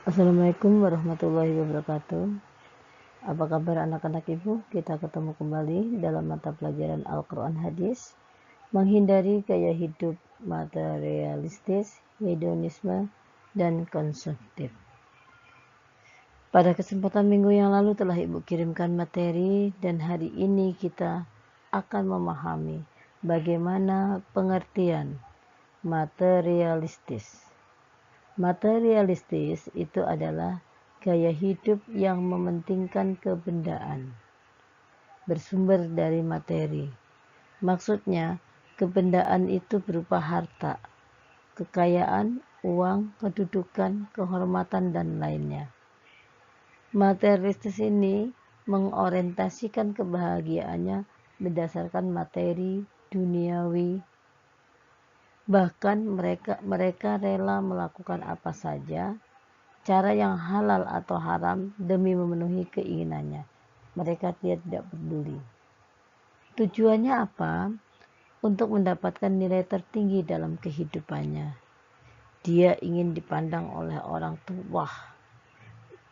Assalamualaikum warahmatullahi wabarakatuh. Apa kabar anak-anak ibu? Kita ketemu kembali dalam mata pelajaran Al-Quran Hadis, menghindari gaya hidup materialistis, hedonisme, dan konsumtif. Pada kesempatan minggu yang lalu telah ibu kirimkan materi, dan hari ini kita akan memahami bagaimana pengertian materialistis. Materialistis itu adalah gaya hidup yang mementingkan kebendaan, bersumber dari materi. Maksudnya, kebendaan itu berupa harta, kekayaan, uang, kedudukan, kehormatan, dan lainnya. Materialistis ini mengorientasikan kebahagiaannya berdasarkan materi duniawi. Bahkan mereka rela melakukan apa saja, cara yang halal atau haram demi memenuhi keinginannya. Mereka tidak peduli. Tujuannya apa? Untuk mendapatkan nilai tertinggi dalam kehidupannya. Dia ingin dipandang oleh orang tua,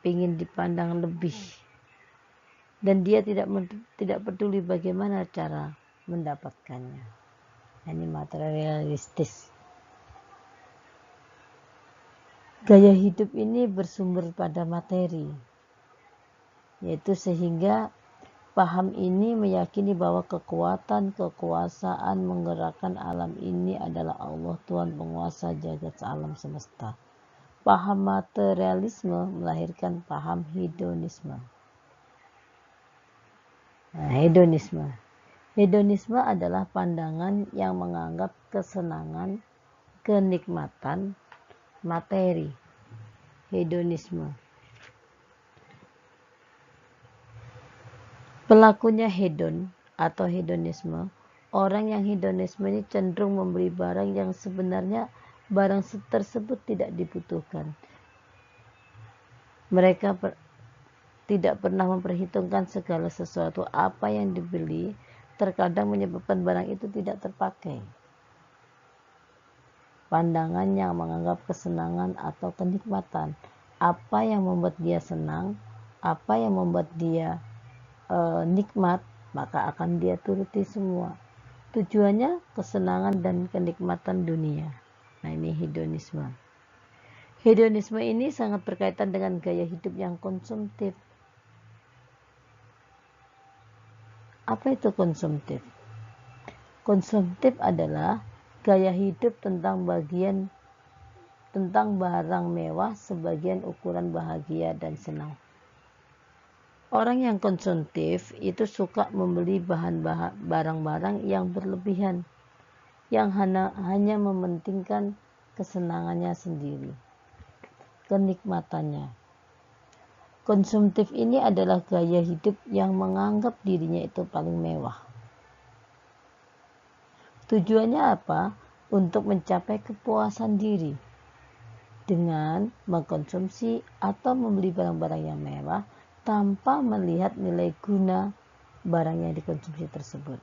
ingin dipandang lebih. Dan dia tidak peduli bagaimana cara mendapatkannya. Ini materialistis. Gaya hidup ini bersumber pada materi, yaitu sehingga paham ini meyakini bahwa kekuasaan menggerakkan alam ini adalah Allah, Tuhan penguasa jagat alam semesta. Paham materialisme melahirkan paham hedonisme. Hedonisme adalah pandangan yang menganggap kesenangan, kenikmatan, materi. Hedonisme. Pelakunya hedon atau hedonisme. Orang yang hedonisme ini cenderung membeli barang yang sebenarnya barang tersebut tidak dibutuhkan. Mereka tidak pernah memperhitungkan segala sesuatu. Apa yang dibeli terkadang menyebabkan barang itu tidak terpakai. Pandangan yang menganggap kesenangan atau kenikmatan. Apa yang membuat dia senang, apa yang membuat dia nikmat, maka akan dia turuti semua. Tujuannya kesenangan dan kenikmatan dunia. Nah, ini hedonisme. Hedonisme ini sangat berkaitan dengan gaya hidup yang konsumtif. Apa itu konsumtif? Konsumtif adalah gaya hidup tentang barang mewah sebagian ukuran bahagia dan senang. Orang yang konsumtif itu suka membeli barang-barang yang berlebihan, yang hanya mementingkan kesenangannya sendiri, kenikmatannya. Konsumtif ini adalah gaya hidup yang menganggap dirinya itu paling mewah. Tujuannya apa? Untuk mencapai kepuasan diri dengan mengkonsumsi atau membeli barang-barang yang mewah tanpa melihat nilai guna barang yang dikonsumsi tersebut.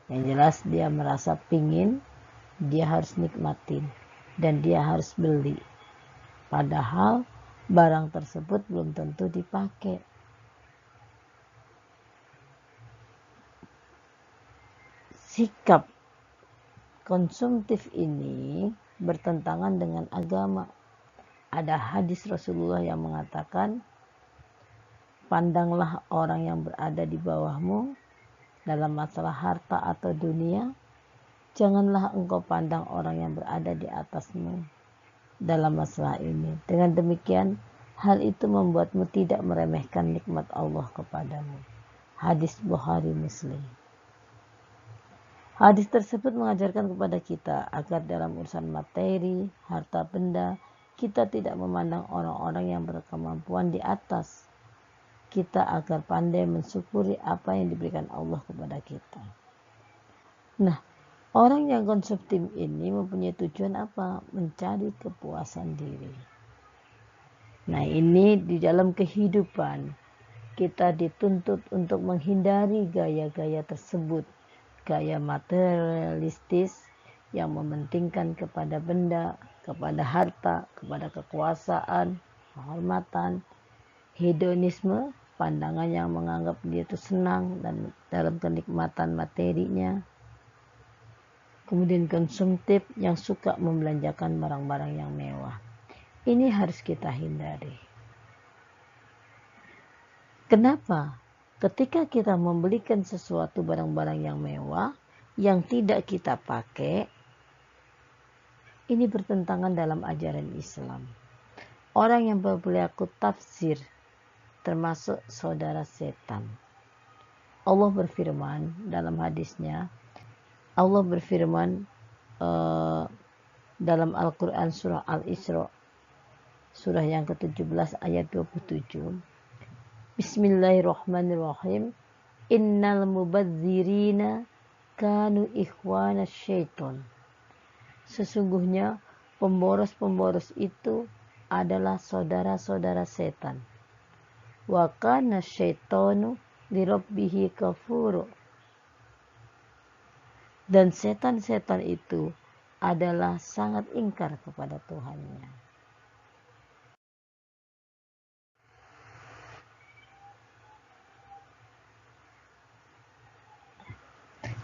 Yang jelas dia merasa pingin, dia harus nikmatin, dan dia harus beli. Padahal barang tersebut belum tentu dipakai. Sikap konsumtif ini bertentangan dengan agama. Ada hadis Rasulullah yang mengatakan, pandanglah orang yang berada di bawahmu dalam masalah harta atau dunia, janganlah engkau pandang orang yang berada di atasmu dalam masalah ini. Dengan demikian, hal itu membuatmu tidak meremehkan nikmat Allah kepadamu. Hadis Bukhari Muslim. Hadis tersebut mengajarkan kepada kita agar dalam urusan materi, harta benda, kita tidak memandang orang-orang yang berkemampuan di atas kita, agar pandai mensyukuri apa yang diberikan Allah kepada kita. Nah, orang yang konsumtif ini mempunyai tujuan apa? Mencari kepuasan diri. Nah, ini di dalam kehidupan kita dituntut untuk menghindari gaya-gaya tersebut. Gaya materialistis, yang mementingkan kepada benda, kepada harta, kepada kekuasaan, kehormatan, hedonisme, pandangan yang menganggap dia itu senang dan dalam kenikmatan materinya. Kemudian konsumtif yang suka membelanjakan barang-barang yang mewah. Ini harus kita hindari. Kenapa? Ketika kita membelikan sesuatu barang-barang yang mewah yang tidak kita pakai, ini bertentangan dalam ajaran Islam. Orang yang berperilaku tafsir termasuk saudara setan. Allah berfirman dalam hadisnya, Allah berfirman dalam Al-Quran surah Al-Isra, surah yang ke-17 ayat 27. Bismillahirrahmanirrahim. Innal mubadzirina kanu ikhwana syaiton. Sesungguhnya pemboros-pemboros itu adalah saudara-saudara setan. Wa kana syaitanu lirabbihi kafuru. Dan setan-setan itu adalah sangat ingkar kepada Tuhannya.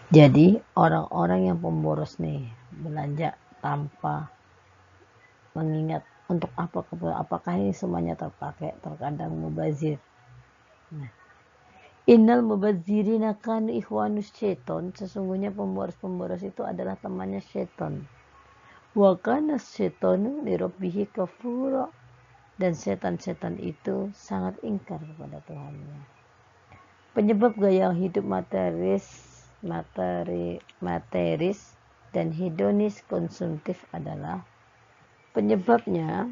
Jadi orang-orang yang pemboros nih belanja tanpa mengingat untuk apa, apakah ini semuanya terpakai, terkadang mubazir. Nah, innal mubadzirina kanu ikhwanus syaiton, sesungguhnya pemboros-pemboros itu adalah temannya syaitan. Wa kana syaitanu lirabbihi kafura, dan setan-setan itu sangat ingkar kepada Tuhannya. Penyebab gaya hidup materis dan hedonis konsumtif adalah penyebabnya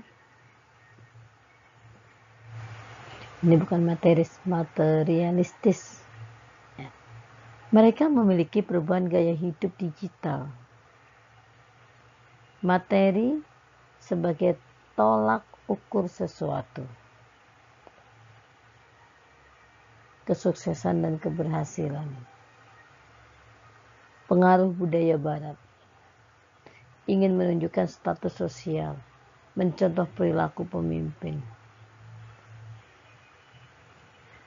ini bukan materialistis. Ya. Mereka memiliki perubahan gaya hidup digital. Materi sebagai tolak ukur sesuatu. Kesuksesan dan keberhasilan. Pengaruh budaya barat. Ingin menunjukkan status sosial. Mencontoh perilaku pemimpin.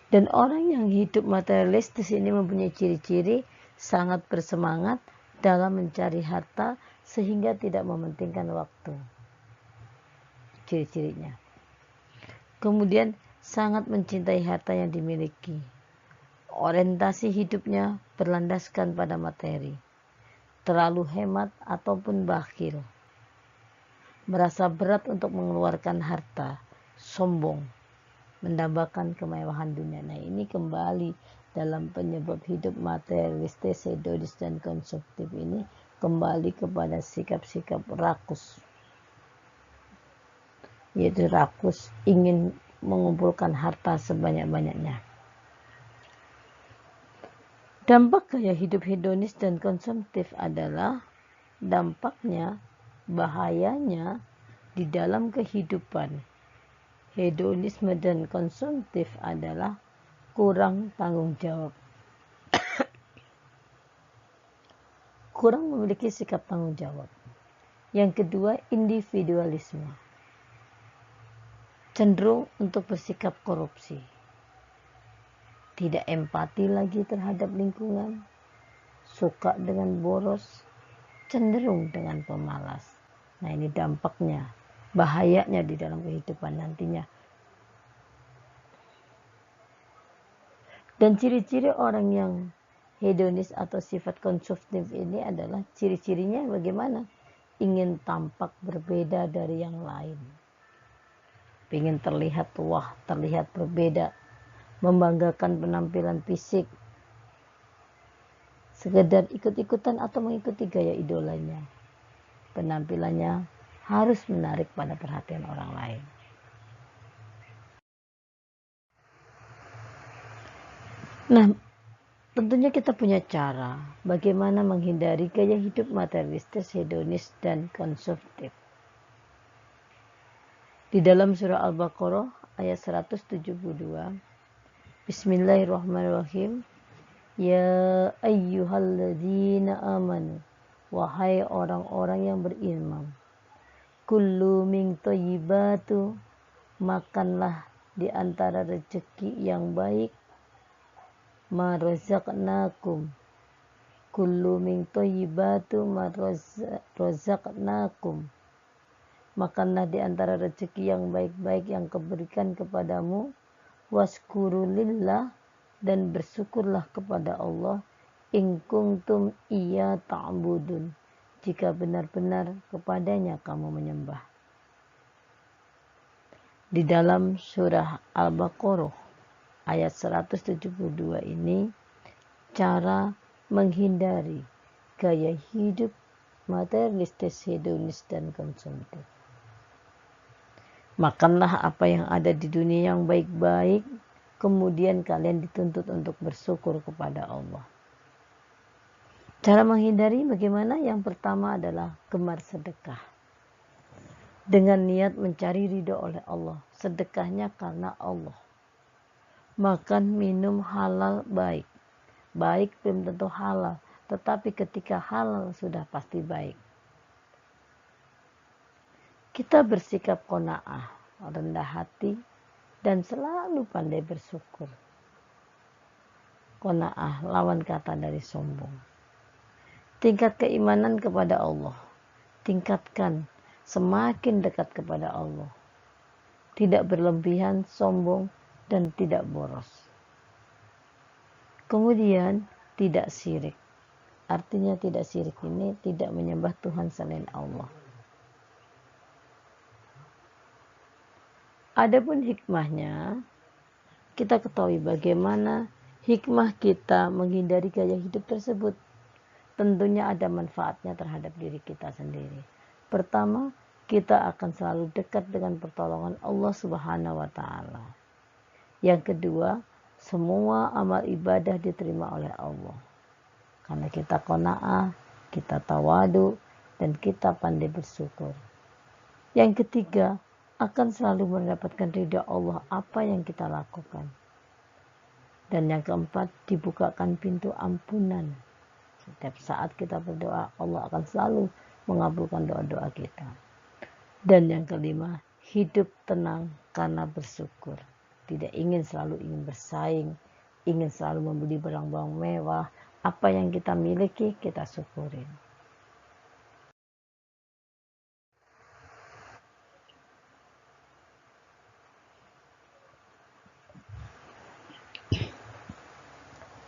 Dan orang yang hidup materialistis ini mempunyai ciri-ciri sangat bersemangat dalam mencari harta sehingga tidak mementingkan waktu. Ciri-cirinya. Kemudian sangat mencintai harta yang dimiliki. Orientasi hidupnya berlandaskan pada materi. Terlalu hemat ataupun bakhil. Merasa berat untuk mengeluarkan harta. Sombong. Mendambakan kemewahan dunia. Nah, ini kembali dalam penyebab hidup materialistis, hedonis dan konsumtif ini kembali kepada sikap-sikap rakus, yaitu rakus ingin mengumpulkan harta sebanyak-banyaknya. Dampak gaya hidup hedonis dan konsumtif adalah dampaknya, bahayanya di dalam kehidupan. Hedonisme dan konsumtif adalah kurang tanggung jawab. Kurang memiliki sikap tanggung jawab. Yang kedua, individualisme. Cenderung untuk bersikap korupsi. Tidak empati lagi terhadap lingkungan. Suka dengan boros. Cenderung dengan pemalas. Nah, ini dampaknya. Bahayanya di dalam kehidupan nantinya. Dan ciri-ciri orang yang hedonis atau sifat konsumtif ini adalah ciri-cirinya bagaimana? Ingin tampak berbeda dari yang lain. Ingin terlihat wah, terlihat berbeda. Membanggakan penampilan fisik. Sekedar ikut-ikutan atau mengikuti gaya idolanya. Penampilannya harus menarik pada perhatian orang lain. Nah, tentunya kita punya cara bagaimana menghindari gaya hidup materialistis, hedonis, dan konsumtif. Di dalam surah Al-Baqarah ayat 172, Bismillahirrahmanirrahim. Ya ayyuhalladzina amanu wahai orang-orang yang beriman. Kullu min thayyibatu, makanlah di antara rezeki yang baik. Ma razaqnakum, kullu min thayyibatu ma razaqnakum, makanlah di antara rezeki yang baik-baik yang kuberikan kepadamu. Waskurulillah, dan bersyukurlah kepada Allah. In kuntum iya ta'budun, jika benar-benar kepadanya kamu menyembah. Di dalam surah Al-Baqarah ayat 172 ini cara menghindari gaya hidup materialistis, hedonis, dan konsumtif. Makanlah apa yang ada di dunia yang baik-baik, kemudian kalian dituntut untuk bersyukur kepada Allah. Cara menghindari bagaimana? Yang pertama adalah gemar sedekah. Dengan niat mencari ridho oleh Allah. Sedekahnya karena Allah. Makan, minum halal baik. Baik belum tentu halal, tetapi ketika halal sudah pasti baik. Kita bersikap qanaah, rendah hati, dan selalu pandai bersyukur. Qanaah, lawan kata dari sombong. Tingkat keimanan kepada Allah. Tingkatkan, semakin dekat kepada Allah. Tidak berlebihan, sombong, dan tidak boros. Kemudian, tidak syirik. Artinya tidak syirik ini tidak menyembah Tuhan selain Allah. Adapun hikmahnya, kita ketahui bagaimana hikmah kita menghindari gaya hidup tersebut. Tentunya ada manfaatnya terhadap diri kita sendiri. Pertama, kita akan selalu dekat dengan pertolongan Allah Subhanahu wa Ta'ala. Yang kedua, semua amal ibadah diterima oleh Allah. Karena kita qanaah, kita tawadu, dan kita pandai bersyukur. Yang ketiga, akan selalu mendapatkan ridha Allah apa yang kita lakukan. Dan yang keempat, dibukakan pintu ampunan. Setiap saat kita berdoa, Allah akan selalu mengabulkan doa-doa kita. Dan yang kelima, hidup tenang karena bersyukur. Tidak selalu ingin bersaing, ingin selalu membeli barang-barang mewah. Apa yang kita miliki, kita syukurin.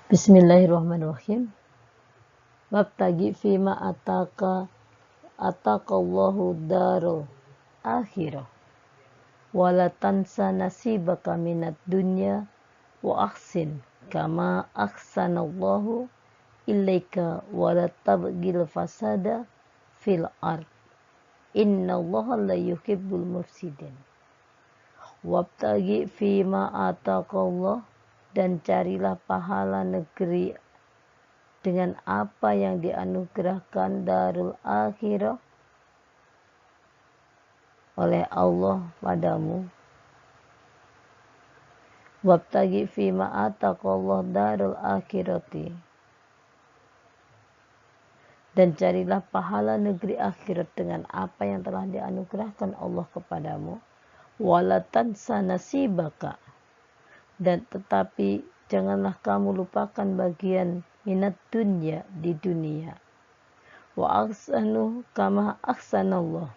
Bismillahirrahmanirrahim. Wabtagi fima ataqallahu darul akhirah. Wala tansa nasibaka minat dunya wa ahsin kama ahsanallahu ilaika wala tabghil fasada fil ard. Innallaha la yuhibbul mufsidin. Wabtagi fima ataqallah, dan carilah pahala negeri dengan apa yang dianugerahkan darul akhirah oleh Allah padamu. Wabtagi fima ataqallah darul akhirati, dan carilah pahala negeri akhirat dengan apa yang telah dianugerahkan Allah kepadamu. Wala tansa nasibaka, dan tetapi janganlah kamu lupakan bagian minat dunya di dunia. Wa ahsanu kama ahsanallah,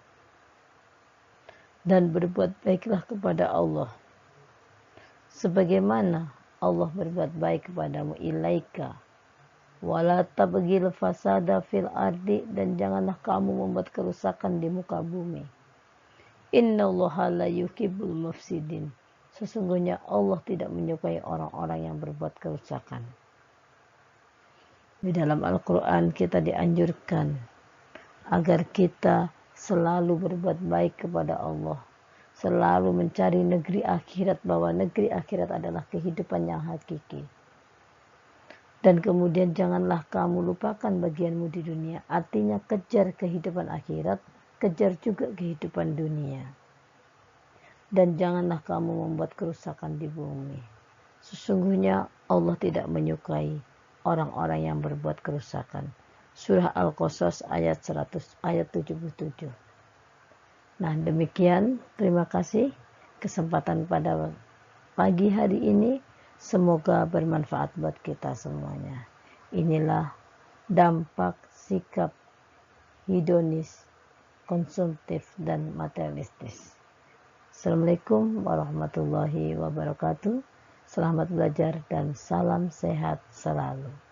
dan berbuat baiklah kepada Allah sebagaimana Allah berbuat baik kepadamu. Ilaika wala tabghil fasada fil ardi, dan janganlah kamu membuat kerusakan di muka bumi. Innallaha la yuhibbul mufsidin, sesungguhnya Allah tidak menyukai orang-orang yang berbuat kerusakan. Di dalam Al-Quran kita dianjurkan agar kita selalu berbuat baik kepada Allah. Selalu mencari negeri akhirat, bahwa negeri akhirat adalah kehidupan yang hakiki. Dan kemudian janganlah kamu lupakan bagianmu di dunia. Artinya kejar kehidupan akhirat, kejar juga kehidupan dunia. Dan janganlah kamu membuat kerusakan di bumi. Sesungguhnya Allah tidak menyukai orang-orang yang berbuat kerusakan. surah Al-Qasas ayat 77. Nah, demikian, terima kasih kesempatan pada pagi hari ini. Semoga bermanfaat buat kita semuanya. Inilah dampak sikap hedonis, konsumtif, dan materialistis. Assalamualaikum warahmatullahi wabarakatuh. Selamat belajar dan salam sehat selalu.